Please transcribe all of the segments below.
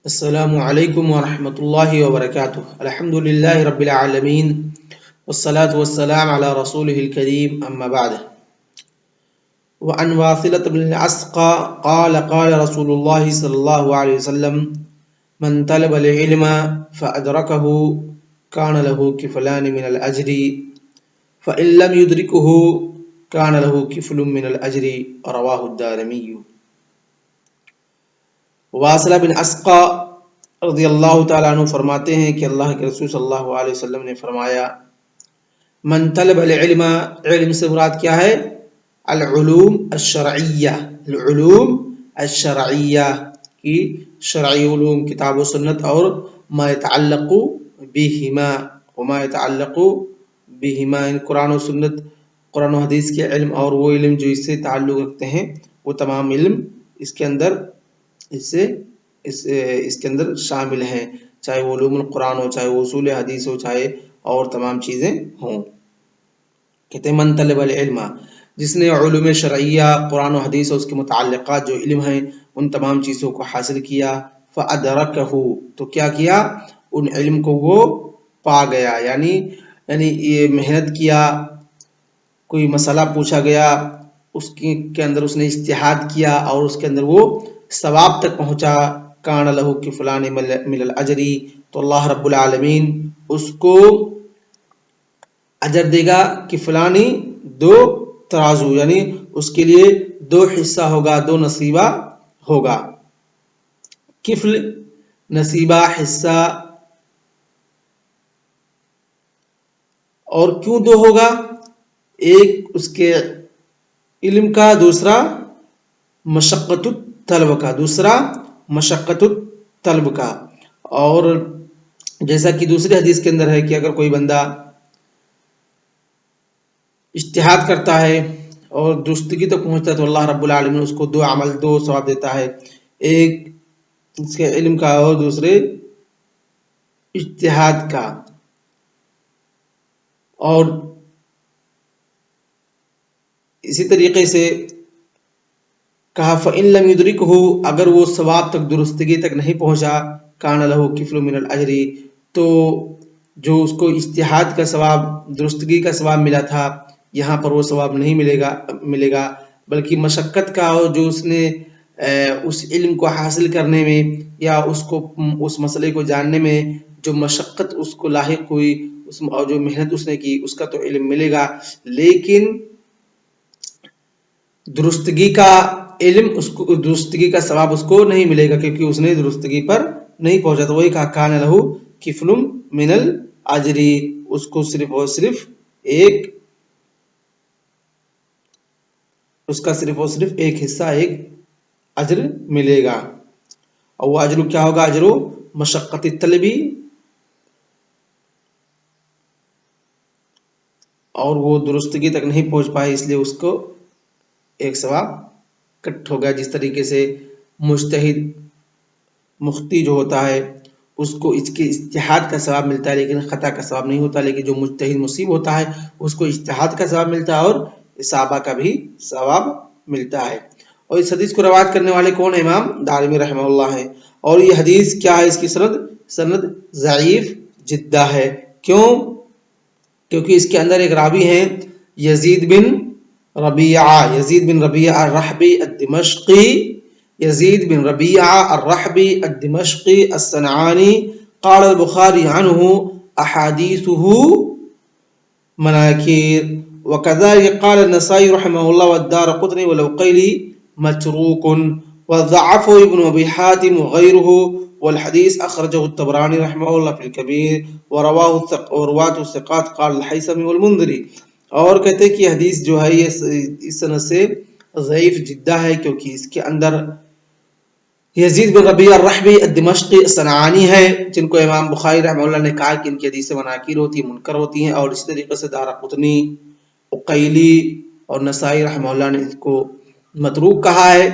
السلام علیکم ورحمۃ اللہ وبرکاتہ الحمد للہ رب العالمین والصلاة والسلام علی رسولہ الکریم اما بعد وعن واصلة بن العسقى قال قال رسول اللہ صلی اللہ علیہ وسلم من طلب العلم فأدركه كان له كفلان من الأجر فإن لم يدركه كان له كفل من الأجر رواہ الدارمی۔ واصلہ بن اسقا رضی اللہ تعالیٰ عنہ فرماتے ہیں کہ اللہ کے رسول صلی اللہ علیہ وسلم نے فرمایا من طلب العلم، علم سے مراد کیا ہے؟ العلوم الشرعیہ، العلوم الشرعیہ کی شرعی علوم، کتاب و سنت اور ما يتعلق بہما وما يتعلق بہما، قرآن و سنت، قرآن و حدیث کے علم اور وہ علم جو اس سے تعلق رکھتے ہیں، وہ تمام علم اس کے اندر اس کے اندر شامل ہیں، چاہے وہ علوم القرآن ہو، چاہے وہ اصول حدیث ہو، چاہے اور تمام چیزیں ہوں۔ کہتے ہیں من طلب العلم، جس نے علوم شرعیہ، قرآن و حدیث اور اس کے متعلقات جو علم ہیں ان تمام چیزوں کو حاصل کیا، فأدرکہ، تو کیا کیا؟ ان علم کو وہ پا گیا، یعنی یہ محنت کیا، کوئی مسئلہ پوچھا گیا، اس کے اندر اس نے اجتہاد کیا اور اس کے اندر وہ ثواب تک پہنچا، کان لہ کفلان من الاجر، تو اللہ رب العالمین اس کو اجر دے گا، کفلانی دو ترازو، یعنی اس کے لیے دو حصہ ہوگا، دو نصیبہ ہوگا۔ کفل نصیبہ، حصہ، اور کیوں دو ہوگا؟ ایک اس کے علم کا، دوسرا مشقت طلب کا، دوسرا مشقت طلب کا۔ اور جیسا کہ دوسری حدیث کے اندر ہے کہ اگر کوئی بندہ اجتہاد کرتا ہے اور درستگی تک پہنچتا ہے تو اللہ رب العالمین اس کو دو عمل، دو ثواب دیتا ہے، ایک اس کے علم کا اور دوسرے اجتہاد کا۔ اور اسی طریقے سے کہا فَإِن لَمْ يُدْرِكْهُ، اگر وہ ثواب تک، درستگی تک نہیں پہنچا، كَانَ لَهُ كِفْلٌ مِّنَ الْأَجْرِ، تو جو اس کو اجتہاد کا ثواب، درستگی کا ثواب ملا تھا، یہاں پر وہ ثواب نہیں ملے گا بلکہ مشقت کا، اور جو اس نے اس علم کو حاصل کرنے میں یا اس مسئلے کو جاننے میں جو مشقت اس کو لاحق ہوئی، اور جو محنت اس نے کی، اس کا تو علم ملے گا، لیکن درستگی کا علم، اس کو درستگی کا ثواب اس کو نہیں ملے گا، کیونکہ اس نے درستگی پر نہیں پہنچا۔ تو وہی کہا کان لہ کفل من الاجر، اس کو صرف اور صرف ایک، اس کا صرف اور صرف ایک حصہ، ایک اجر ملے گا۔ اور وہ اجر کیا ہوگا؟ اجر مشقت طلبی، اور وہ درستگی تک نہیں پہنچ پائے اس لیے اس کو ایک ثواب کٹ ہو گیا۔ جس طریقے سے مجتہد، مختی جو ہوتا ہے، اس کو اس کے اجتہاد کا ثواب ملتا ہے لیکن خطا کا ثواب نہیں ہوتا، لیکن جو مجتہد مصیب ہوتا ہے اس کو اجتہاد کا ثواب ملتا ہے اور اصابہ کا بھی ثواب ملتا ہے۔ اور اس حدیث کو روایت کرنے والے کون ہیں؟ امام دارمی رحمہ اللہ ہے۔ اور یہ حدیث کیا ہے؟ اس کی سند ضعیف جدہ ہے۔ کیوں؟ کیونکہ اس کے اندر ایک راوی ہیں یزید بن ربیعہ الرحبی الدمشقی، یزید بن ربیعہ الرحبی الدمشقی الصنعانی، قال البخاری عنہ احادیثه مناکیر، وكذلك قال النسائی رحمہ اللہ والدارقطنی والعقیلی متروک، وضعفه ابن ابی حاتم وغیرہ، والحدیث اخرجہ الطبرانی رحمہ اللہ فی الکبیر، ورواة الثقات قال الحیثمی والمنذری۔ اور کہتے ہیں کہ حدیث جو ہے یہ اس سند سے ضعیف جدہ ہے، کیونکہ اس کے اندر یزید بن ربیعہ الرحبی الدمشقی الصنعانی ہے، جن کو امام بخاری رحمہ اللہ نے کہا کہ ان کی حدیث مناکیر ہوتی ہیں، منکر ہوتی ہیں، اور اسی طریقے سے دارقطنی، عقیلی اور نسائی رحمہ اللہ نے اس کو متروک کہا ہے۔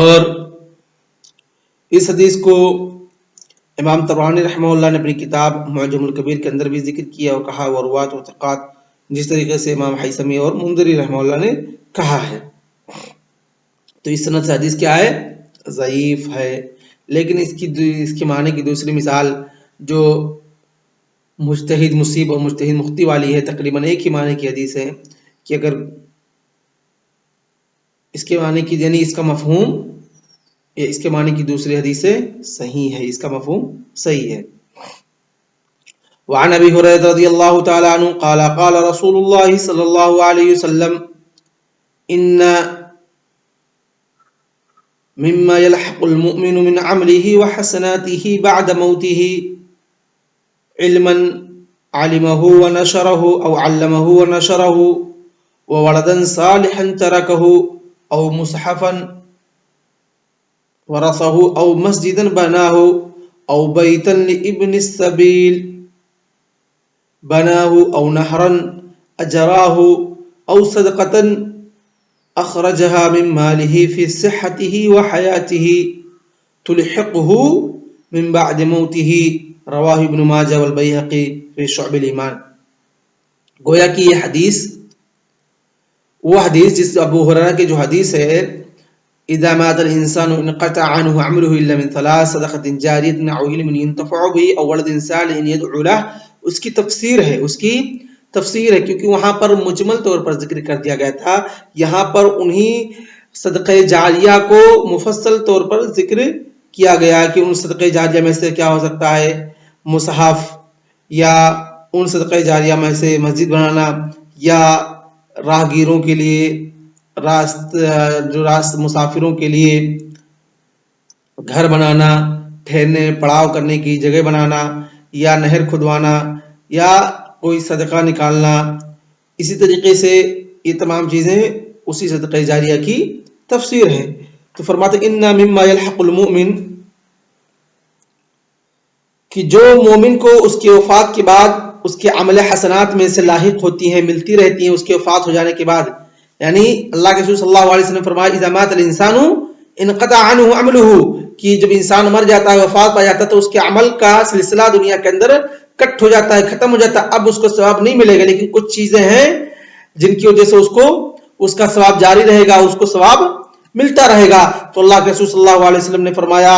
اور اس حدیث کو امام طبرانی رحمہ اللہ نے اپنی کتاب معجم الکبیر کے اندر بھی ذکر کیا اور کہا ورواة الثقات، جس طریقے سے امام حیثمی اور منذری رحمہ اللہ نے کہا ہے۔ تو اس سند سے حدیث کیا ہے؟ ضعیف ہے، لیکن اس کے معنی کی دوسری مثال جو مجتہد مصیب اور مجتہد مختی والی ہے، تقریباً ایک ہی معنی کی حدیث ہے کہ اگر اس کے معنی کی یعنی اس کا مفہوم یا اس کے معنی کی دوسری حدیث سے صحیح ہے، اس کا مفہوم صحیح ہے۔ وعن ابی ہریرہ رضی اللہ تعالی عنہ قال قال رسول اللہ صلی اللہ علیہ وسلم ان مما يلحق المؤمن من عمله وحسناته بعد موته علما علمه ونشره او علمه ونشره وولدا صالحا تركه او مصحفا ورثه او مسجدا بناه او بيتا لابن السبيل بناه او نهرا اجراه او صدقة اخرجها من ماله في صحته وحياته تلحقه من بعد موته، رواہ ابن ماجہ والبیہقی فی شعب الایمان۔ گویا کہ یہ حدیث وہ حدیث جس ابو ہریرہ کی جو حدیث ہے اذا مات الانسان انقطع عنه عمله الا من ثلاث صدقة جاریة او علم ينتفع به او ولد صالح يدعو له، اس کی تفسیر ہے، کیونکہ وہاں پر مجمل طور پر ذکر کر دیا گیا تھا، یہاں پر انہی صدقہ جاریہ کو مفصل طور پر ذکر کیا گیا کہ ان صدقہ جاریہ میں سے کیا ہو سکتا ہے، مصحف، یا ان صدقہ جاریہ میں سے مسجد بنانا، یا راہگیروں کے لیے مسافروں کے لیے گھر بنانا، ٹھہرنے پڑاؤ کرنے کی جگہ بنانا، یا نہر کھدوانا، یا کوئی صدقہ نکالنا۔ اسی طریقے سے یہ تمام چیزیں اسی صدقہ جاریہ کی تفسیر ہے۔ تو فرماتے ان مما يلحق المؤمن، کہ جو مومن کو اس کی وفات کے بعد اس کے عمل حسنات میں سے لاحق ہوتی ہیں، ملتی رہتی ہیں اس کے وفات ہو جانے کے بعد، یعنی اللہ کے رسول صلی اللہ علیہ وسلم نے فرمایا اذا مات الانسان انقطع عنه عمله، کہ جب انسان مر جاتا ہے، وفات پا جاتا ہے، تو اس کے عمل کا سلسلہ دنیا کے اندر کٹ ہو جاتا ہے، ختم ہو جاتا ہے، اب اس کو ثواب نہیں ملے گا، لیکن کچھ چیزیں ہیں جن کی وجہ سے اس کا ثواب جاری رہے گا، اس کو ثواب ملتا رہے گا۔ تو اللہ کے رسول صلی اللہ علیہ وسلم نے فرمایا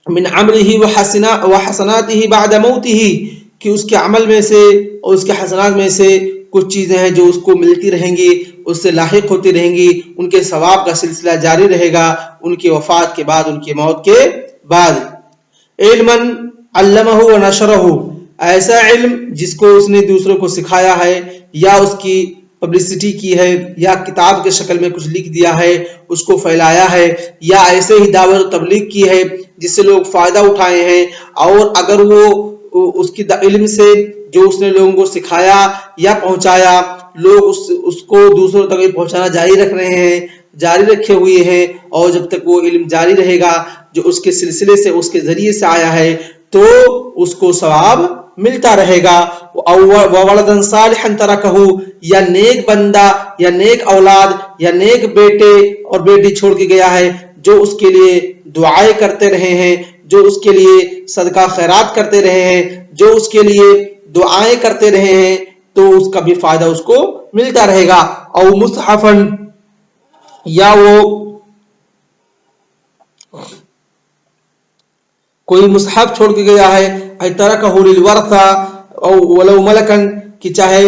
من عمله وحسناته بعد موته، کہ اس کے عمل میں سے اور اس کے حسنات میں سے کچھ چیزیں ہیں جو اس کو ملتی رہیں گی، اس سے لاحق ہوتی رہیں گی، ان کے ثواب کا سلسلہ جاری رہے گا ان کی وفات کے بعد، ان کی موت کے بعد۔ علما علمہ ونشرہ، ایسا علم جس کو اس نے دوسروں کو سکھایا ہے، یا اس کی پبلسٹی کی ہے، یا کتاب کے شکل میں کچھ لکھ دیا ہے، اس کو پھیلایا ہے، یا ایسے ہی دعوت و تبلیغ کی ہے جس سے لوگ فائدہ اٹھائے ہیں، اور اگر وہ اس کی علم سے جو اس نے لوگوں کو سکھایا یا پہنچایا، لوگ اس کو دوسروں تک پہنچانا جاری رکھ رہے ہیں، جاری رکھے ہوئے ہیں، اور جب تک وہ علم جاری رہے گا جو اس کے سلسلے سے اس کے ذریعے سے آیا ہے تو اس کو ثواب ملتا رہے گا۔ وَوَلَدًا صَالِحًا تَرَكَهُ، یا نیک بندہ یا نیک اولاد یا نیک بیٹے اور بیٹی چھوڑ کے گیا ہے جو اس کے لیے دعائیں کرتے رہے ہیں، جو اس کے لیے صدقہ خیرات کرتے رہے ہیں، جو اس کے لیے دعائیں کرتے رہے ہیں، تو اس کا بھی فائدہ اس کو ملتا رہے گا۔ او مصحفا، یا وہ کوئی مصحف چھوڑ کے گیا ہے، ترکہ للورثہ او ولو ملکا، کہ چاہے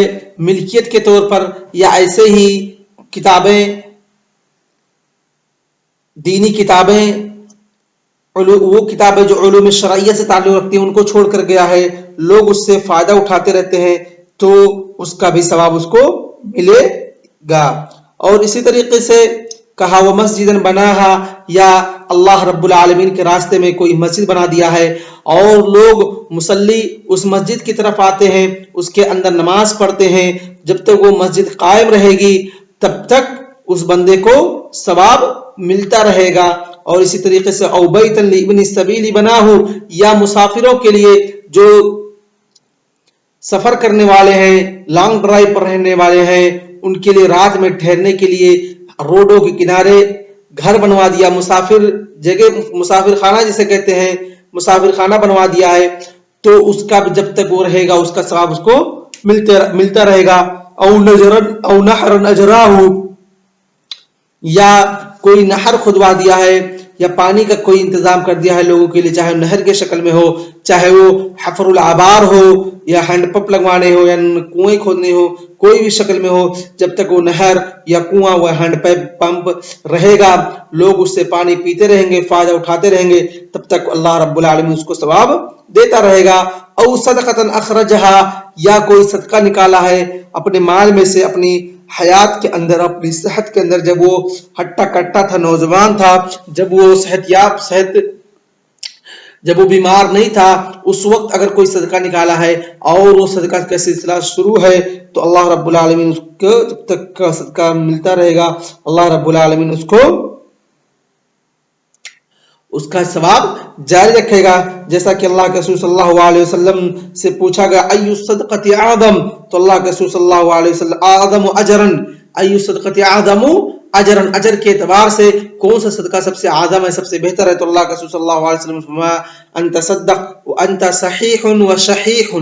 ملکیت کے طور پر یا ایسے ہی کتابیں، دینی کتابیں، وہ کتابیں جو علوم شرعیہ سے تعلق رکھتی ہیں ان کو چھوڑ کر گیا ہے، لوگ اس سے فائدہ اٹھاتے رہتے ہیں، تو اس کا بھی ثواب اس کو ملے گا۔ اور اسی طریقے سے کہا وہ مسجد بناہا، یا اللہ رب العالمین کے راستے میں کوئی مسجد بنا دیا ہے اور لوگ مصلی اس مسجد کی طرف آتے ہیں، اس کے اندر نماز پڑھتے ہیں، جب تک وہ مسجد قائم رہے گی تب تک اس بندے کو ثواب ملتا رہے گا۔ اور اسی طریقے سے او بیتا لابن السبیل بناہ، یا مسافروں کے لیے جو سفر کرنے والے ہیں، لانگ ڈرائیو پر رہنے والے ہیں، ان کے لیے رات میں ٹھہرنے کے لیے روڈوں کے کنارے گھر بنوا دیا، مسافر جگہ، مسافر خانہ جسے کہتے ہیں، مسافر خانہ بنوا دیا ہے، تو اس کا بھی جب تک وہ رہے گا اس کا ثواب اس کو ملتا رہے گا۔ او نحر اجراہ، یا کوئی نہر کھدوا دیا ہے یا پانی کا کوئی انتظام کر دیا ہے لوگوں کے لیے، چاہے نہر کے شکل میں ہو، چاہے وہ حفر العبار ہو یا ہینڈ پمپ لگوانے ہو یا کنویں کھودنے ہو، کوئی بھی شکل میں ہو، جب تک وہ نہر یا کنواں و ہینڈ پمپ رہے گا، لوگ اس سے پانی پیتے رہیں گے، فائدہ اٹھاتے رہیں گے، تب تک اللہ رب العالمین اس کو ثواب دیتا رہے گا۔ او صدقۃ اخرجہا، یا کوئی صدقہ نکالا ہے اپنے مال میں سے، اپنی حیات کے اندر، اپنی صحت کے اندر، جب وہ ہٹا کٹا تھا، نوجوان تھا، جب وہ جب وہ بیمار نہیں تھا، اس وقت اگر کوئی صدقہ نکالا ہے اور وہ صدقہ کا سلسلہ شروع ہے تو اللہ رب العالمین اس کو جب تک کا صدقہ ملتا رہے گا، اللہ رب العالمین اس کو اس کا ثواب جاری رکھے گا۔ جیسا کہ اللہ کے رسول صلی اللہ علیہ وسلم سے پوچھا گیا ای الصدقۃ اعظم، تو اللہ کے رسول صلی اللہ علیہ وسلم اعظم اجرا، ای الصدقۃ اعظم اجرا، اجر کے اعتبار سے کون سا صدقہ سب سے اعظم ہے، سب سے بہتر ہے؟ تو اللہ کے رسول صلی اللہ علیہ وسلم نے فرمایا ان تصدق وانت صحیح وشحیح،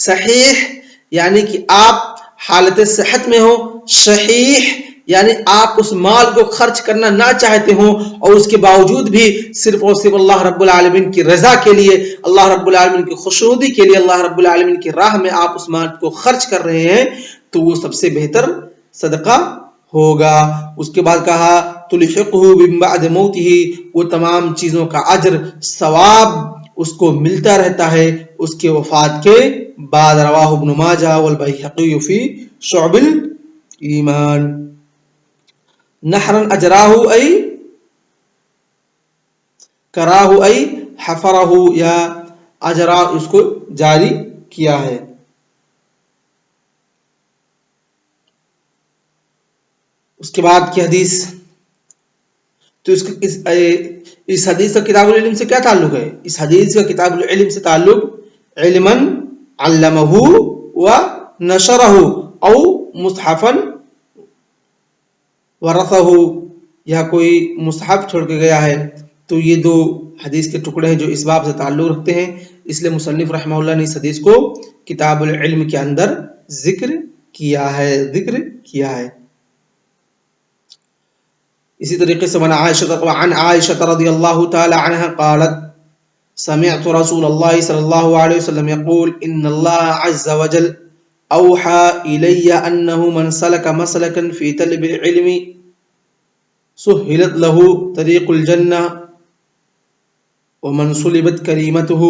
صحیح یعنی کہ آپ حالت صحت میں ہو، شحیح یعنی آپ اس مال کو خرچ کرنا نہ چاہتے ہوں اور اس کے باوجود بھی صرف اور صرف اللہ رب العالمین کی رضا کے لیے، اللہ رب العالمین کی خوشنودی کے لیے، اللہ رب العالمین کی راہ میں آپ اس مال کو خرچ کر رہے ہیں، تو وہ سب سے بہتر صدقہ ہوگا۔ اس کے بعد کہا تلحقہ من بعد موتہ، وہ تمام چیزوں کا اجر ثواب اس کو ملتا رہتا ہے اس کے وفات کے بعد۔ رواہ ابن ماجہ والبیہقی فی شعب الایمان۔ نحرا اجراہ ای کراہ ای حفرہ، یا اجرا اس کو جاری کیا ہے۔ اس کے بعد کی حدیث، تو اس حدیث کا کتاب العلم سے کیا تعلق ہے؟ اس حدیث کا کتاب العلم سے تعلق علما علمہ و نشرہ او مصحفا ورثہ، یا کوئی مصحف چھوڑ کے گیا ہے، تو یہ دو حدیث کے ٹکڑے ہیں جو اس باب سے تعلق رکھتے ہیں، اس لیے مصنف رحمہ اللہ نے اس حدیث کو کتاب العلم کے اندر ذکر کیا ہے۔ اسی طریقے سے عن عائشہ رضی اللہ تعالی عنہ قالت سمعت رسول اللہ صلی اللہ علیہ وسلم يقول ان اللہ عز وجل اوحى الی انه من سلک مسلکا فی طلب العلم سهلت له طریق الجنہ ومن صلبت کریمته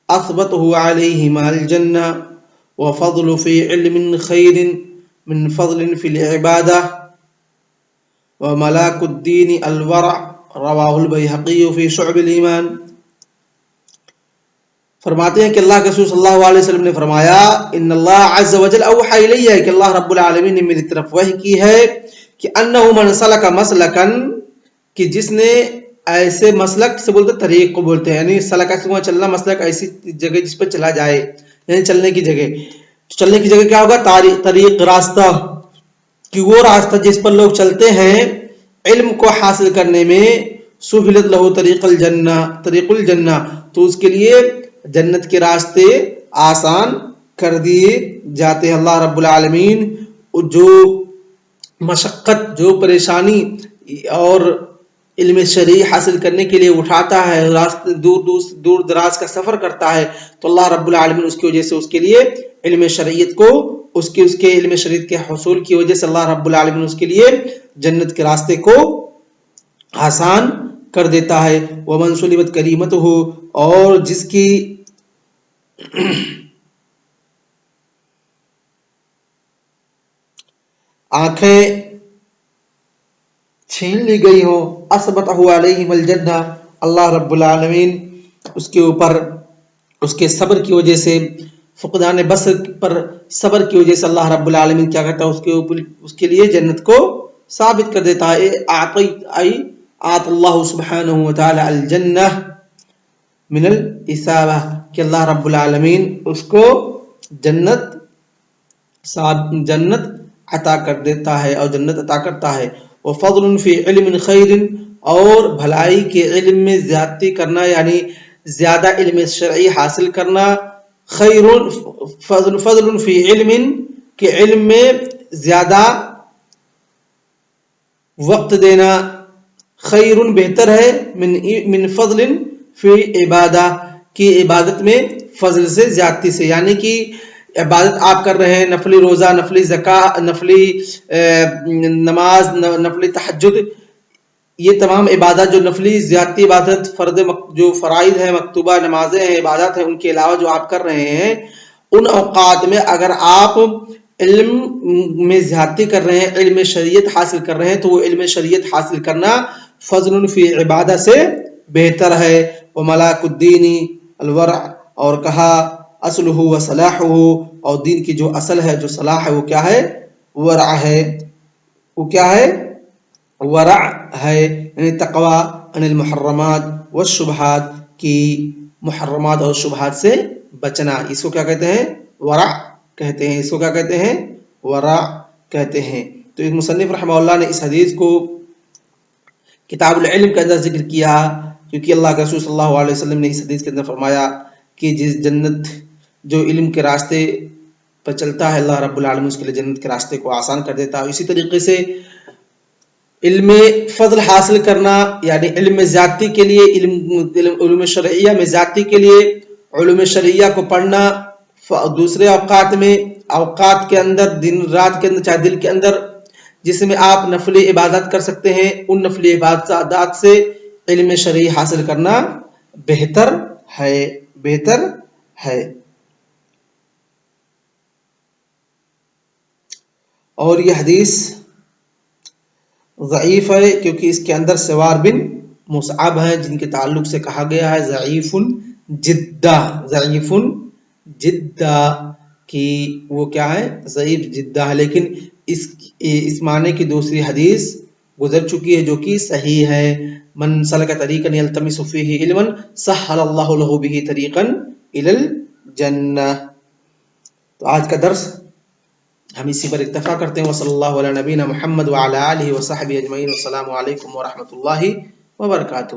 اثبته علیہ مع الجنہ وفضل فی علم خیر من فضل فی العبادہ وملاک الدین الورع، رواہ البیہقی فی شعب الایمان۔ فرماتے ہیں کہ اللہ کے رسول صلی اللہ علیہ وسلم نے فرمایا ان اللہ عز وجل اوحی الیہ، کہ اللہ رب العالمین نے میری طرف وحی کی ہے کہ انہ من سلک مسلکا، کہ جس نے ایسے مسلک سے بولتے طریق کو بولتے ہیں، یعنی سلک سے چلنا، مسلک ایسی جگہ جس پر چلا جائے، یعنی چلنے کی جگہ۔ چلنے کی جگہ کیا ہوگا؟ طریق، راستہ، کہ وہ راستہ جس پر لوگ چلتے ہیں علم کو حاصل کرنے میں، سہلت لہ طریق الجنہ، تو اس کے لیے جنت کے راستے آسان کر دیے جاتے ہیں۔ اللہ رب العالمین جو مشقت، جو پریشانی اور علم شرعی حاصل کرنے کے لیے اٹھاتا ہے، راستے دور دراز کا سفر کرتا ہے، تو اللہ رب العالمین اس کی وجہ سے اس کے لیے علم شریعت کو، اس کے علم شریعت کے حصول کی وجہ سے اللہ رب العالمین اس کے لیے جنت کے راستے کو آسان کر دیتا ہے۔ ومن صلبت کریمتہ، اور جس کی آنکھیں چھین لی گئی ہو، اثبتہ علیہم الجنہ، اللہ رب العالمین اس کے اوپر اس کے صبر کی وجہ سے، فقدان بصر پر صبر کی وجہ سے اللہ رب العالمین کیا کرتا ہے؟ اس کے لیے جنت کو ثابت کر دیتا ہے۔ آت اللہ سبحانہ وتعالی الجنہ من الاثابہ، کہ اللہ رب العالمین اس کو جنت عطا کر دیتا ہے اور جنت عطا کرتا ہے۔ وفضل فی علم خیر، اور بھلائی کے علم میں زیادتی کرنا، یعنی زیادہ علم شرعی حاصل کرنا، خیر فضل فی علم، کہ علم میں زیادہ وقت دینا، خیر بہتر ہے من فضل فی عبادہ کی عبادت میں فضل سے زیادتی سے، یعنی کہ عبادت آپ کر رہے ہیں، نفلی روزہ، نفلی زکوٰۃ، نفلی نماز، نفلی تہجد، یہ تمام عبادات جو نفلی زیادتی عبادت جو فرائض ہیں، مکتوبہ نمازیں ہیں، عبادات ہیں، ان کے علاوہ جو آپ کر رہے ہیں، ان اوقات میں اگر آپ علم میں زیادتی کر رہے ہیں، علم شریعت حاصل کر رہے ہیں، تو وہ علم شریعت حاصل کرنا فضل فی عبادہ سے بہتر ہے۔ وملاک الدین الورع، اور کہا اصلہ و صلاحہ، اور دین کی جو اصل ہے، جو صلاح ہے، وہ کیا ہے؟ ورع ہے۔ وہ کیا ہے؟ ورع ہے، یعنی تقوی عن المحرمات والشبہات، کی محرمات اور شبہات سے بچنا، اس کو کیا کہتے ہیں؟ ورع کہتے ہیں۔ اس کو کیا کہتے ہیں؟ ورع کہتے ہیں۔ تو اس مصنف رحمہ اللہ نے اس حدیث کو کتاب العلم کے اندر ذکر کیا، کیونکہ اللہ کے رسول صلی اللہ علیہ وسلم نے اس حدیث کے اندر فرمایا کہ جس جنت جو علم کے راستے پر چلتا ہے، اللہ رب العالمین اس کے لیے جنت کے راستے کو آسان کر دیتا ہے۔ اسی طریقے سے علم فضل حاصل کرنا، یعنی علم میں زیادتی کے لیے، علوم شرعیہ میں زیادتی کے لیے علوم شرعیہ کو پڑھنا دوسرے اوقات کے اندر، دن رات کے اندر، چاہے دل کے اندر، جس میں آپ نفلی عبادت کر سکتے ہیں، ان نفلی عبادات سے علم شرعی حاصل کرنا بہتر ہے، بہتر ہے۔ اور یہ حدیث ضعیف ہے، کیونکہ اس کے اندر سوار بن مصعب ہیں، جن کے تعلق سے کہا گیا ہے ضعیف جدہ، ضعیف جدہ، کہ وہ کیا ہے؟ ضعیف جدہ ہے۔ لیکن اس معنی کی دوسری حدیث گزر چکی ہے جو کہ صحیح ہے، من سلک طریقا یلتمس فیہ علما سہل اللہ لہ بہ طریقا الی الجنہ۔ تو آج کا درس ہم اسی پر اکتفا کرتے ہیں۔ وصلی اللہ علی نبینا محمد وعلی آلہ وصحبہ اجمعین۔ السلام علیکم ورحمۃ اللہ وبرکاتہ۔